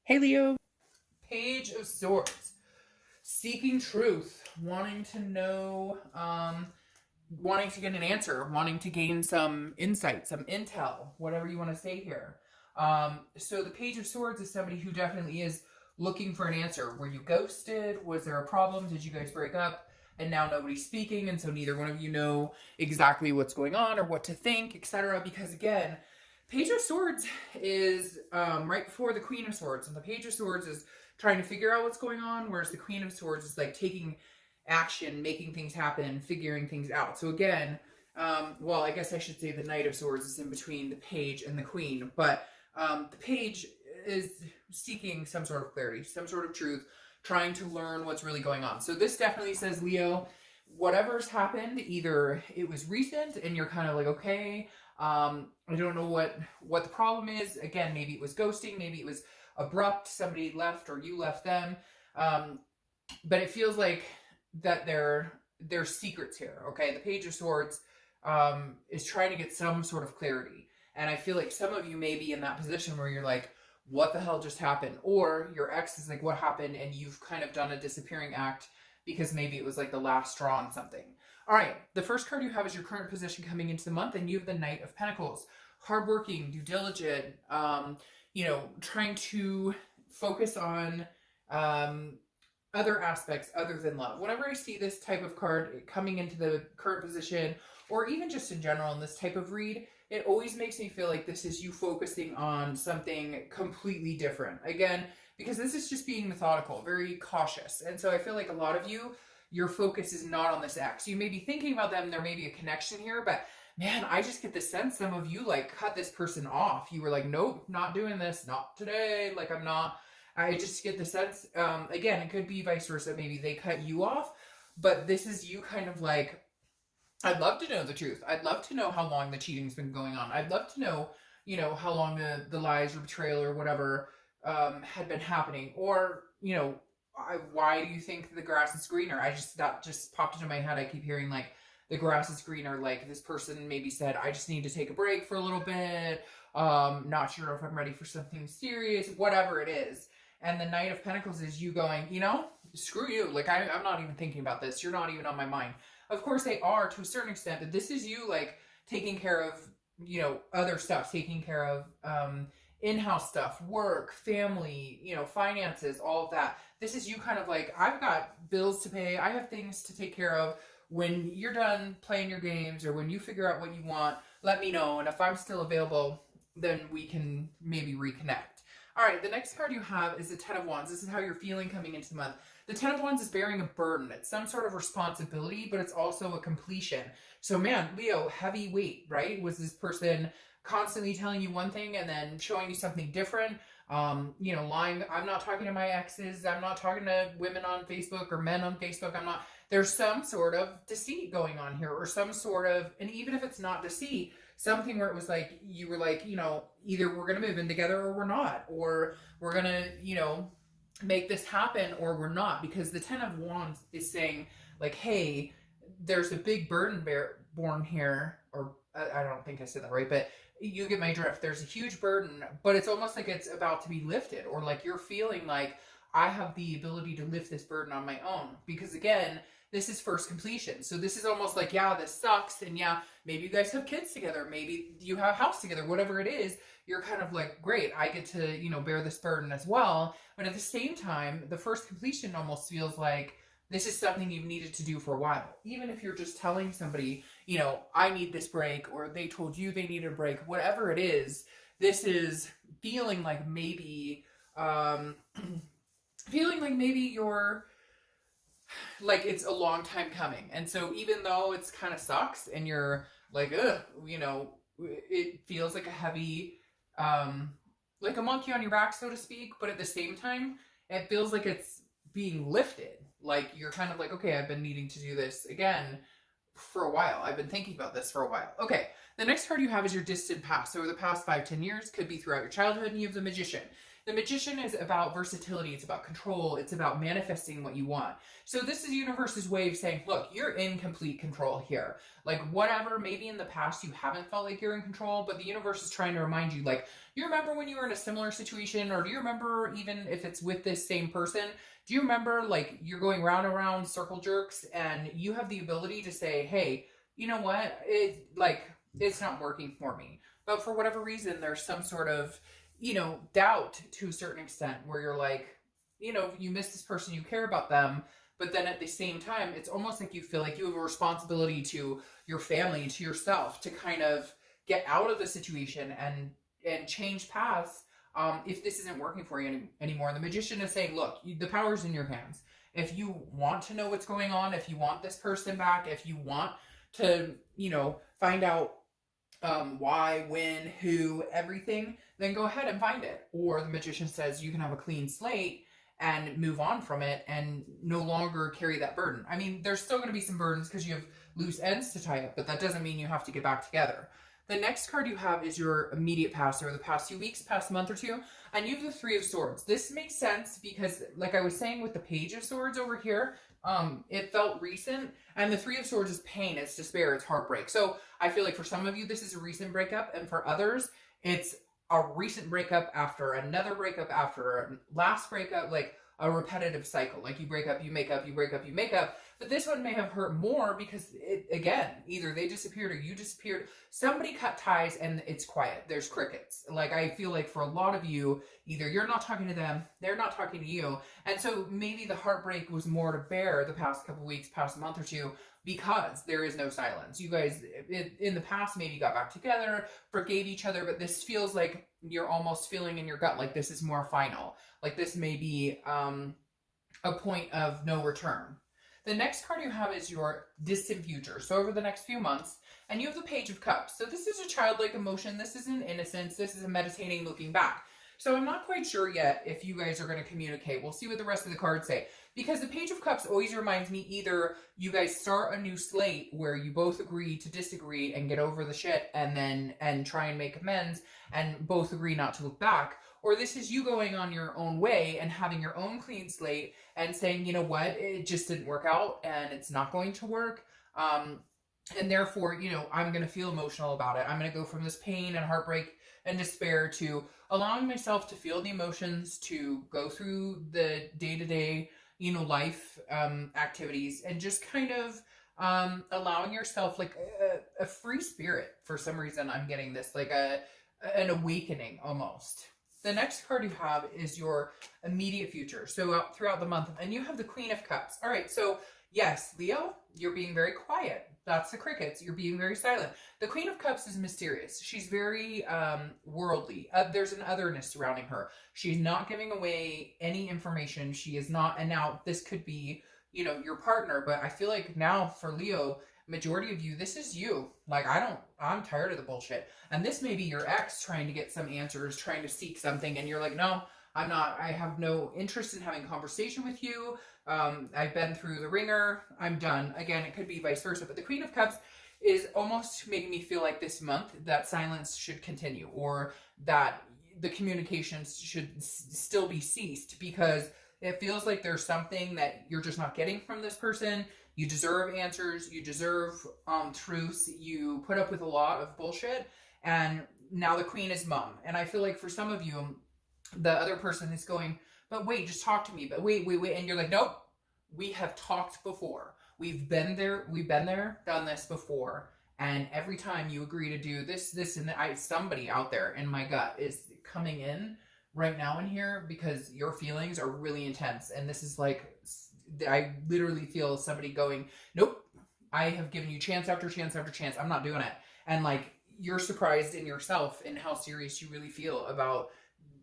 Hey Leo. Page of Swords. Seeking truth, wanting to know, wanting to get an answer, wanting to gain some insight, some intel, whatever you want to say here. So the Page of Swords is somebody who definitely is looking for an answer. Were you ghosted? Was there a problem? Did you guys break up? And now nobody's speaking, and so neither one of you know exactly what's going on or what to think, etc. Because again, Page of Swords is right before the Queen of Swords, and the Page of Swords is trying to figure out what's going on, whereas the Queen of Swords is like taking action, making things happen, figuring things out. So again, well, I guess I should say the Knight of Swords is in between the Page and the Queen, but the Page is seeking some sort of clarity, some sort of truth, trying to learn what's really going on. So this definitely says, Leo, whatever's happened, either it was recent and you're kind of like, okay, I don't know what the problem is. Again, maybe it was ghosting, maybe it was abrupt, somebody left or you left them. But it feels like that there's secrets here, okay? The Page of Swords is trying to get some sort of clarity. And I feel like some of you may be in that position where you're like, what the hell just happened? Or your ex is like, what happened? And you've kind of done a disappearing act because maybe it was like the last straw on something. All right, the first card you have is your current position coming into the month, and you have the Knight of Pentacles. Hardworking, due diligent, trying to focus on other aspects other than love. Whenever I see this type of card coming into the current position, or even just in general in this type of read, it always makes me feel like this is you focusing on something completely different. Again, because this is just being methodical, very cautious. And so I feel like a lot of you, your focus is not on this ex. You may be thinking about them, there may be a connection here, but man, I just get the sense some of you like cut this person off. You were like, nope, not doing this, not today, like I'm not. I just get the sense, again, it could be vice versa. Maybe they cut you off, but this is you kind of like, I'd love to know the truth. I'd love to know how long the cheating's been going on. I'd love to know, how long the lies or betrayal or whatever had been happening. Or, why do you think the grass is greener? That just popped into my head. I keep hearing like the grass is greener. Like this person maybe said, I just need to take a break for a little bit. Not sure if I'm ready for something serious, whatever it is. And the Knight of Pentacles is you going, screw you. Like I'm not even thinking about this. You're not even on my mind. Of course they are to a certain extent, but this is you like taking care of, other stuff, taking care of in-house stuff, work, family, finances, all of that. This is you kind of like, I've got bills to pay. I have things to take care of. When you're done playing your games or when you figure out what you want, let me know. And if I'm still available, then we can maybe reconnect. All right, the next card you have is the Ten of Wands. This is how you're feeling coming into the month. The Ten of Wands is bearing a burden. It's some sort of responsibility, but it's also a completion. So man, Leo, heavy weight, right? Was this person constantly telling you one thing and then showing you something different? Lying. I'm not talking to my exes. I'm not talking to women on Facebook or men on Facebook. There's some sort of deceit going on here or some sort of, and even if it's not deceit, something where it was like, you were like, either we're going to move in together or we're not, or we're going to, make this happen or we're not, because the Ten of Wands is saying like, hey, there's a big burden born here, or I don't think I said that right, but you get my drift. There's a huge burden, but it's almost like it's about to be lifted, or like you're feeling like I have the ability to lift this burden on my own, because again, this is first completion. So this is almost like, yeah, this sucks. And yeah, maybe you guys have kids together. Maybe you have a house together, whatever it is, you're kind of like, great, I get to, bear this burden as well. But at the same time, the first completion almost feels like this is something you've needed to do for a while. Even if you're just telling somebody, I need this break, or they told you they needed a break, whatever it is, this is feeling like maybe, you're, like it's a long time coming. And so even though it's kind of sucks and you're like, ugh, it feels like a heavy, like a monkey on your back, so to speak. But at the same time, it feels like it's being lifted. Like you're kind of like, okay, I've been needing to do this again for a while. I've been thinking about this for a while. Okay, the next card you have is your distant past. So over the past 5-10 years, could be throughout your childhood, and you have the Magician. The Magician is about versatility. It's about control. It's about manifesting what you want. So this is universe's way of saying, look, you're in complete control here. Like whatever, maybe in the past you haven't felt like you're in control, but the universe is trying to remind you, like, you remember when you were in a similar situation, or do you remember even if it's with this same person, do you remember like you're going round and round circle jerks and you have the ability to say, hey, you know what? It's not working for me. But for whatever reason, there's some sort of, doubt to a certain extent where you're like, you miss this person, you care about them. But then at the same time, it's almost like you feel like you have a responsibility to your family, to yourself, to kind of get out of the situation and change paths if this isn't working for you anymore. The Magician is saying, look, the power's in your hands. If you want to know what's going on, if you want this person back, if you want to, find out why, when, who, everything, then go ahead and find it. Or the Magician says you can have a clean slate and move on from it and no longer carry that burden. I mean, there's still going to be some burdens because you have loose ends to tie up, but that doesn't mean you have to get back together. The next card you have is your immediate past, or the past few weeks, past month or two, and you have the Three of Swords. This makes sense because, like I was saying with the Page of Swords over here, it felt recent, and the Three of Swords is pain, it's despair, it's heartbreak. So I feel like for some of you, this is a recent breakup, and for others, it's a recent breakup after another breakup after a last breakup, like a repetitive cycle. Like you break up, you make up, you break up, you make up. But this one may have hurt more because, again, either they disappeared or you disappeared. Somebody cut ties and it's quiet. There's crickets. Like I feel like for a lot of you, either you're not talking to them, they're not talking to you. And so maybe the heartbreak was more to bear the past couple weeks, past month or two, because there is no silence. You guys, in the past, maybe got back together, forgave each other, but this feels like you're almost feeling in your gut like this is more final. Like this may be a point of no return. The next card you have is your distant future. So over the next few months, and you have the Page of Cups. So this is a childlike emotion. This is an innocence. This is a meditating looking back. So I'm not quite sure yet if you guys are going to communicate. We'll see what the rest of the cards say. Because the Page of Cups always reminds me either you guys start a new slate where you both agree to disagree and get over the shit and try and make amends and both agree not to look back. Or this is you going on your own way and having your own clean slate and saying, you know what, it just didn't work out and it's not going to work. And therefore, I'm going to feel emotional about it. I'm going to go from this pain and heartbreak and despair to allowing myself to feel the emotions, to go through the day-to-day, life activities, and just kind of allowing yourself like a free spirit. For some reason, I'm getting this, like an awakening almost. The next card you have is your immediate future. So throughout the month, and you have the Queen of Cups. All right, so yes, Leo, you're being very quiet. That's the crickets. You're being very silent. The Queen of Cups is mysterious. She's very worldly. There's an otherness surrounding her. She's not giving away any information. She is not, and now this could be, your partner, but I feel like now for Leo, majority of you, this is you. Like, I'm tired of the bullshit. And this may be your ex trying to get some answers, trying to seek something, and you're like, no, I'm not. I have no interest in having a conversation with you. I've been through the ringer. I'm done. Again, it could be vice versa. But the Queen of Cups is almost making me feel like this month that silence should continue, or that the communications should still be ceased, because it feels like there's something that you're just not getting from this person. You deserve answers. You deserve truths. You put up with a lot of bullshit. And now the Queen is mum. And I feel like for some of you, the other person is going, but wait, just talk to me. But wait. And you're like, nope, we have talked before. We've been there, done this before. And every time you agree to do this, and somebody out there in my gut is coming in right now in here because your feelings are really intense. And this is like, I literally feel somebody going, nope, I have given you chance after chance after chance. I'm not doing it. And like, you're surprised in yourself and how serious you really feel about,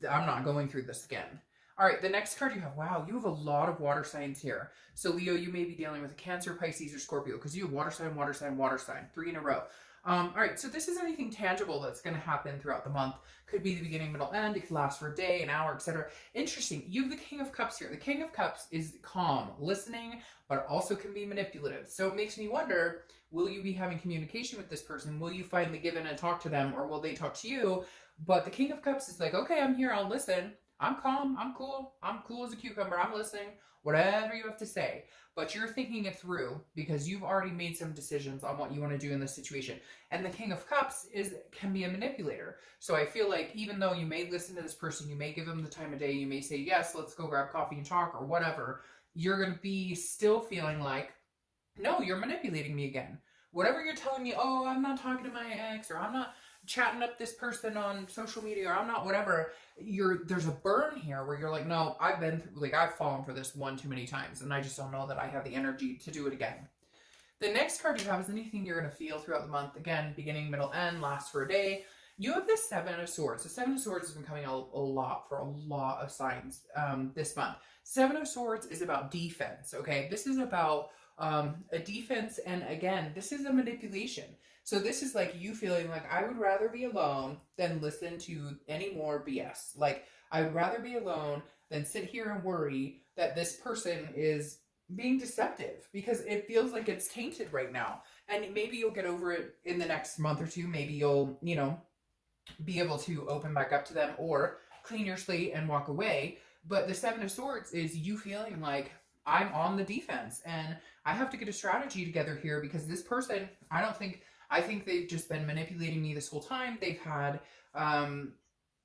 I'm not going through this again. All right, the next card you have, wow, you have a lot of water signs here. So Leo, you may be dealing with a Cancer, Pisces, or Scorpio, because you have water sign, water sign, water sign, 3 in a row. All right, so this is anything tangible that's going to happen throughout the month. Could be the beginning, middle, end. It could last for a day, an hour, etc. Interesting. You have the King of Cups here. The King of Cups is calm, listening, but also can be manipulative. So it makes me wonder, will you be having communication with this person? Will you finally give in and talk to them, or will they talk to you? But the King of Cups is like, okay, I'm here, I'll listen. I'm calm. I'm cool. I'm cool as a cucumber. I'm listening. Whatever you have to say. But you're thinking it through because you've already made some decisions on what you want to do in this situation. And the King of Cups can be a manipulator. So I feel like even though you may listen to this person, you may give them the time of day, you may say, yes, let's go grab coffee and talk or whatever, you're going to be still feeling like, no, you're manipulating me again. Whatever you're telling me, oh, I'm not talking to my ex, or I'm not chatting up this person on social media, or I'm not whatever, there's a burn here where you're like, no, I've fallen for this one too many times, and I just don't know that I have the energy to do it again. The next card you have is anything you're going to feel throughout the month. Again, beginning, middle, end, lasts for a day. You have the Seven of Swords. The Seven of Swords has been coming out a lot for a lot of signs this month. Seven of Swords is about defense, okay? This is about a defense, and again, this is a manipulation. So this is like you feeling like, I would rather be alone than listen to any more BS. Like, I would rather be alone than sit here and worry that this person is being deceptive, because it feels like it's tainted right now. And maybe you'll get over it in the next month or two. Maybe you'll, be able to open back up to them or clean your slate and walk away. But the Seven of Swords is you feeling like, I'm on the defense and I have to get a strategy together here, because this person, I think they've just been manipulating me this whole time. They've had,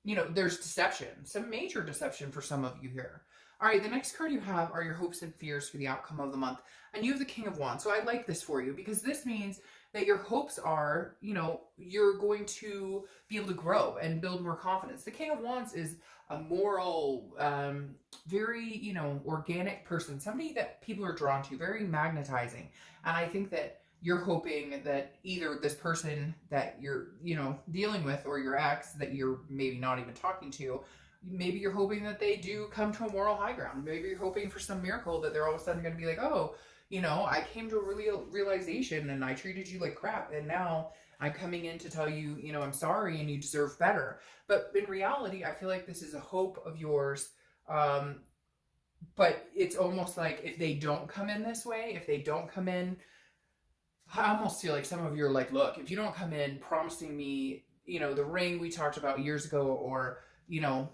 there's deception, some major deception for some of you here. All right, the next card you have are your hopes and fears for the outcome of the month. And you have the King of Wands. So I like this for you because this means that your hopes are, you're going to be able to grow and build more confidence. The King of Wands is a moral, very, organic person, somebody that people are drawn to, very magnetizing. And I think that you're hoping that either this person that you're, dealing with, or your ex that you're maybe not even talking to, maybe you're hoping that they do come to a moral high ground. Maybe you're hoping for some miracle that they're all of a sudden going to be like, oh, I came to a realization and I treated you like crap. And now I'm coming in to tell you, I'm sorry and you deserve better. But in reality, I feel like this is a hope of yours. But it's almost like if they don't come in this way, if they don't come in, I almost feel like some of you are like, look, if you don't come in promising me, the ring we talked about years ago, or,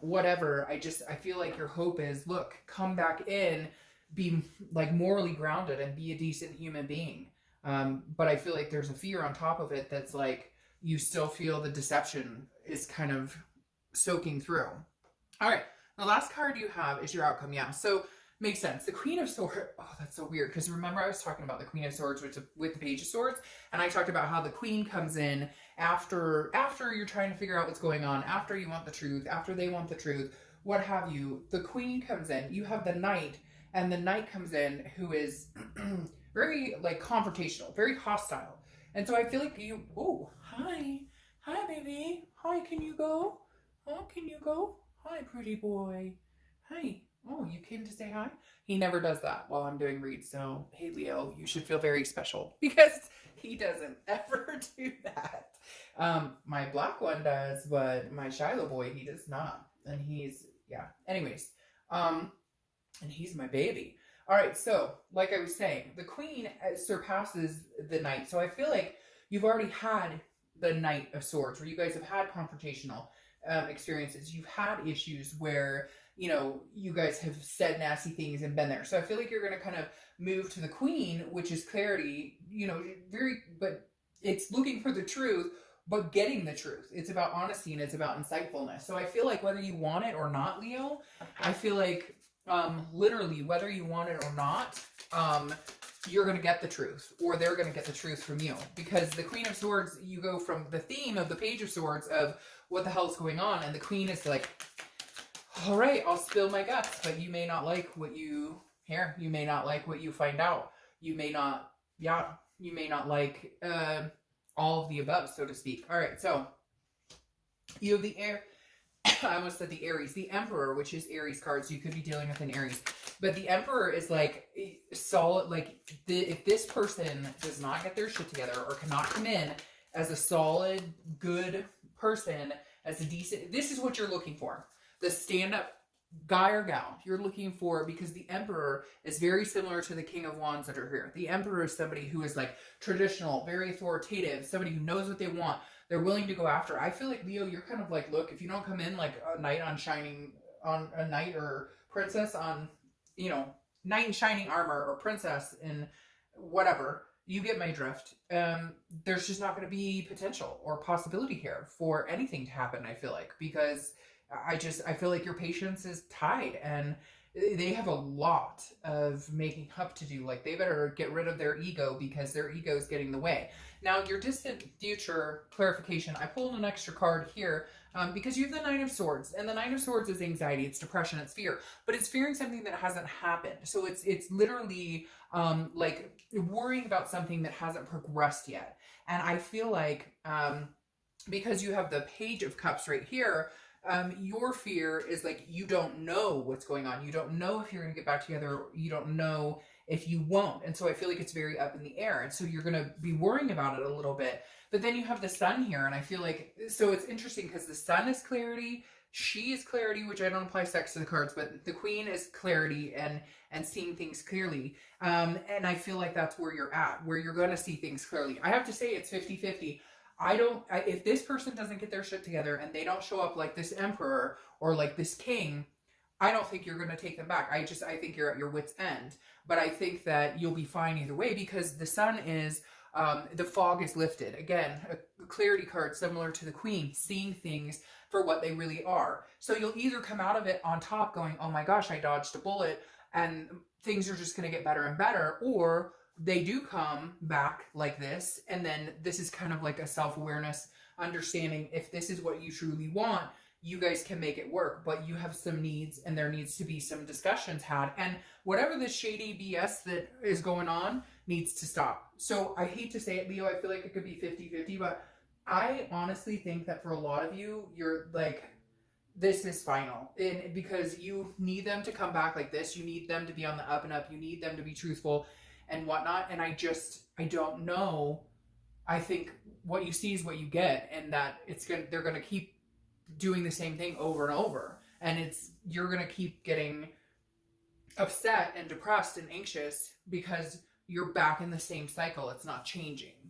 whatever, I feel like your hope is, look, come back in, be like morally grounded and be a decent human being. But I feel like there's a fear on top of it that's like, you still feel the deception is kind of soaking through. All right. The last card you have is your outcome. Yeah. So makes sense. The Queen of Swords. Oh, that's so weird. Because remember I was talking about the Queen of Swords with the Page of Swords. And I talked about how the Queen comes in after you're trying to figure out what's going on, after you want the truth, after they want the truth, what have you. The Queen comes in. You have the Knight. And the Knight comes in who is very like confrontational, very hostile. And so I feel like hi, baby. Hi, can you go? Oh, can you go? Hi, pretty boy. Hi. Oh, you came to say hi? He never does that while I'm doing reads. So, hey, Leo, you should feel very special because he doesn't ever do that. My black one does, but my Shiloh boy, he does not. And anyways, and he's my baby. All right, so like I was saying, the Queen surpasses the Knight. So I feel like you've already had the Knight of Swords, where you guys have had confrontational experiences. You've had issues where, you guys have said nasty things and been there. So I feel like you're going to kind of move to the Queen, which is clarity, but it's looking for the truth, but getting the truth. It's about honesty and it's about insightfulness. So I feel like whether you want it or not, Leo, I feel like literally whether you want it or not, you're going to get the truth, or they're going to get the truth from you. Because the Queen of Swords, you go from the theme of the Page of Swords of what the hell is going on, and the Queen is like, all right, I'll spill my guts, but you may not like what you hear. You may not like what you find out. You may not like all of the above, so to speak. All right, so you have the I almost said the Aries, the Emperor, which is Aries cards. So you could be dealing with an Aries, but the Emperor is like solid. Like if this person does not get their shit together or cannot come in as a solid, good person, as a decent, this is what you're looking for. The stand-up guy or gal you're looking for, because the Emperor is very similar to the King of Wands that are here. The Emperor is somebody who is like traditional, very authoritative, somebody who knows what they want. They're willing to go after. I feel like, Leo, you're kind of like, look, if you don't come in like a knight on shining on a knight or princess on, you know, knight in shining armor or princess in whatever. You get my drift. There's just not going to be potential or possibility here for anything to happen, I feel like, because I feel like your patience is tied and they have a lot of making up to do. Like, they better get rid of their ego because their ego is getting in the way. Now, your distant future clarification, I pulled an extra card here because you have the Nine of Swords, and the Nine of Swords is anxiety, it's depression, it's fear, but it's fearing something that hasn't happened. So it's literally like worrying about something that hasn't progressed yet. And I feel like because you have the Page of Cups right here, your fear is like, you don't know what's going on. You don't know if you're going to get back together. You don't know if you won't. And so I feel like it's very up in the air. And so you're going to be worrying about it a little bit. But then you have the Sun here. And I feel like, so it's interesting because the Sun is clarity. She is clarity, which I don't apply sex to the cards, but the Queen is clarity and seeing things clearly. And I feel like that's where you're at, where you're going to see things clearly. I have to say it's 50-50. If this person doesn't get their shit together and they don't show up like this emperor or like this king, I don't think you're going to take them back. I think you're at your wit's end. But I think that you'll be fine either way because the Sun is, the fog is lifted. Again, a clarity card similar to the Queen, seeing things for what they really are. So you'll either come out of it on top going, oh my gosh, I dodged a bullet and things are just going to get better and better, or they do come back like this, and then this is kind of like a self-awareness, understanding if this is what you truly want, you guys can make it work, but you have some needs, and there needs to be some discussions had, and whatever this shady BS that is going on needs to stop. So I hate to say it, Leo, I feel like it could be 50-50, but I honestly think that for a lot of you, you're like, this is final, and because you need them to come back like this, you need them to be on the up and up, you need them to be truthful and whatnot. And I don't know. I think what you see is what you get, and that they're gonna keep doing the same thing over and over, and you're gonna keep getting upset and depressed and anxious because you're back in the same cycle. It's not changing.